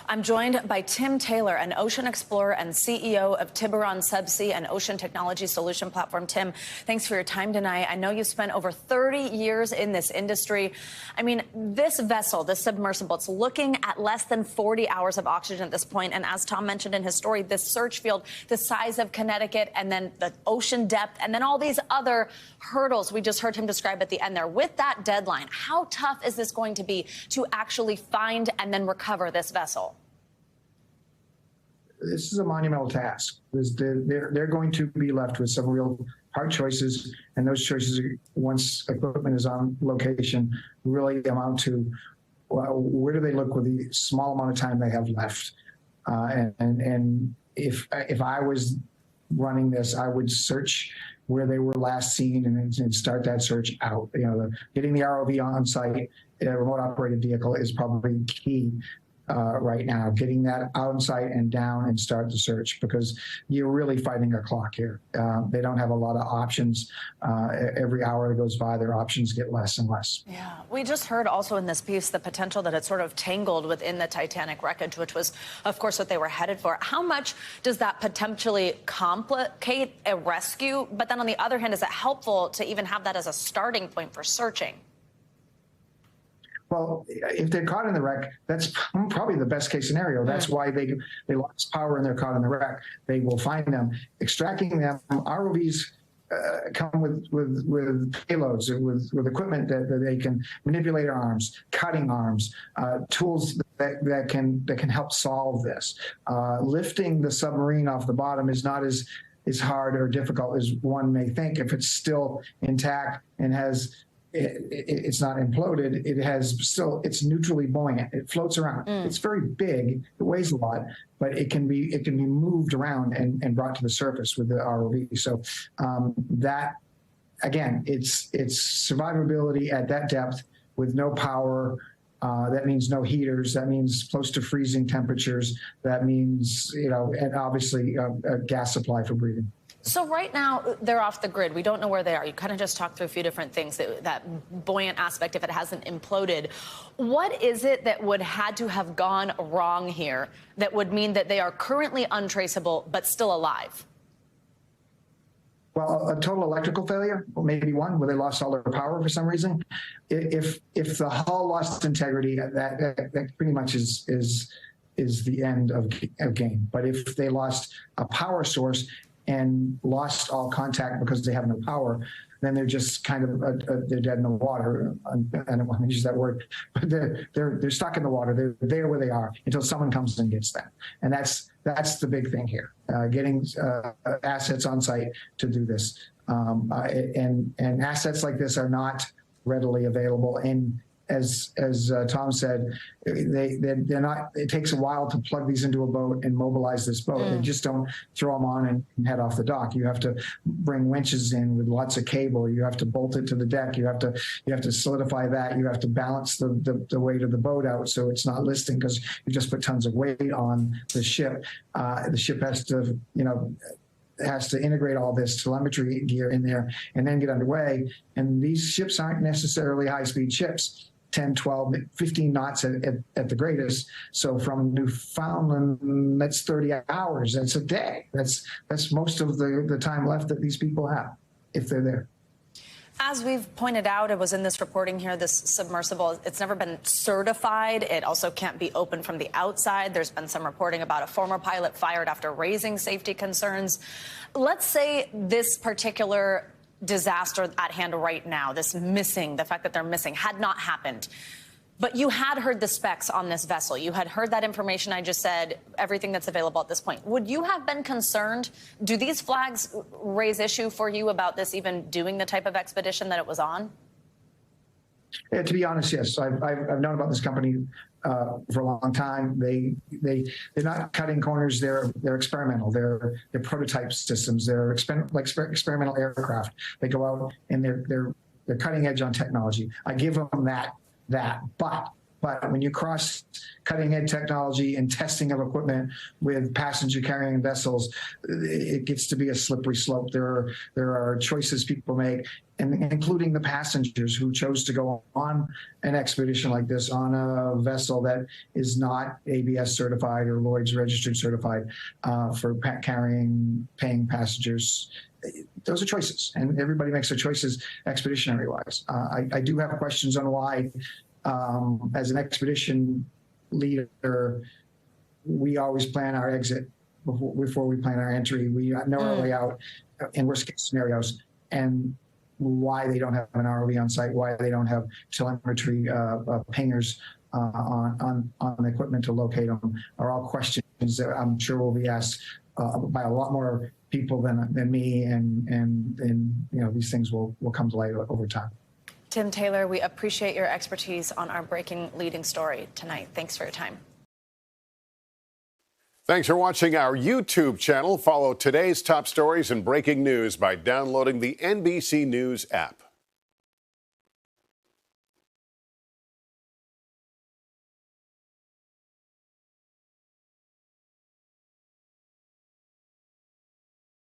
I'm joined by Tim Taylor, an ocean explorer and CEO of Tiburon Subsea, an ocean technology solution platform. Tim, thanks for your time tonight. I know you've spent over 30 years in this industry. I mean, this vessel, this submersible, it's looking at less than 40 hours of oxygen at this point. And as Tom mentioned in his story, this search field, the size of Connecticut, and then the ocean depth, and then all these other hurdles we just heard him describe at the end there. With that deadline, how tough is this going to be to actually find and then recover this vessel? This is a monumental task. They're going to be left with some real hard choices, and those choices, once equipment is on location, really amount to, well, where do they look with the small amount of time they have left? And if I was running this, I would search where they were last seen and start that search out. You know, getting the ROV on site, a remote operated vehicle, is probably key. Right now, getting that on site and down and start the search, because you're really fighting a clock here. They don't have a lot of options. Every hour that goes by, their options get less and less. Yeah, we just heard also in this piece the potential that it's sort of tangled within the Titanic wreckage, which was, of course, what they were headed for. How much does that potentially complicate a rescue? But then on the other hand, is it helpful to even have that as a starting point for searching? Well, if they're caught in the wreck, that's probably the best case scenario. That's why they lost power and they're caught in the wreck. They will find them. Extracting them, ROVs come with payloads, with equipment that they can manipulate arms, cutting arms, tools that can help solve this. Lifting the submarine off the bottom is not as hard or difficult as one may think. If it's still intact and it's not imploded, it's neutrally buoyant. It floats around. It's very big. It weighs a lot, but it can be moved around and brought to the surface with the ROV. So that, again, it's survivability at that depth with no power. That means no heaters. That means close to freezing temperatures. That means, and obviously a gas supply for breathing. So right now, they're off the grid. We don't know where they are. You kind of just talked through a few different things, that buoyant aspect, if it hasn't imploded. What is it that would had to have gone wrong here that would mean that they are currently untraceable but still alive? Well, a total electrical failure, or maybe one where they lost all their power for some reason. If the hull lost integrity, that pretty much is the end of game. But if they lost a power source and lost all contact because they have no power, then they're just kind of they're dead in the water. I don't want to use that word, but they're stuck in the water. They're there where they are until someone comes and gets them. And that's the big thing here, getting assets on site to do this. And assets like this are not readily available. And as Tom said, they're not. It takes a while to plug these into a boat and mobilize this boat. They just don't throw them on and head off the dock. You have to bring winches in with lots of cable. You have to bolt it to the deck. You have to solidify that. You have to balance the weight of the boat out so it's not listing, because you just put tons of weight on the ship. The ship has to integrate all this telemetry gear in there and then get underway. And these ships aren't necessarily high-speed ships, 10, 12, 15 knots at the greatest. So from Newfoundland, that's 30 hours. That's a day. That's most of the time left that these people have, if they're there. As we've pointed out, it was in this reporting here, this submersible, it's never been certified. It also can't be opened from the outside. There's been some reporting about a former pilot fired after raising safety concerns. Let's say this particular disaster at hand right now, the fact that they're missing, had not happened. But you had heard the specs on this vessel. You had heard that information I just said, everything that's available at this point. Would you have been concerned? Do these flags raise issue for you about this even doing the type of expedition that it was on? Yeah, to be honest, yes. I've known about this company for a long time. They're not cutting corners. They're experimental. They're prototype systems. They're experimental aircraft. They go out and they're cutting edge on technology. I give them that. But But when you cross cutting-edge technology and testing of equipment with passenger-carrying vessels, it gets to be a slippery slope. There are choices people make, and including the passengers who chose to go on an expedition like this on a vessel that is not ABS certified or Lloyd's registered certified for paying passengers. Those are choices, and everybody makes their choices expeditionary-wise. I do have questions on why, as an expedition leader, we always plan our exit before we plan our entry. We know our way out in worst-case scenarios, and why they don't have an ROV on site, why they don't have telemetry pingers on the equipment to locate them, are all questions that I'm sure will be asked by a lot more people than me, and these things will come to light over time. Tim Taylor, we appreciate your expertise on our breaking leading story tonight. Thanks for your time. Thanks for watching our YouTube channel. Follow today's top stories and breaking news by downloading the NBC News app.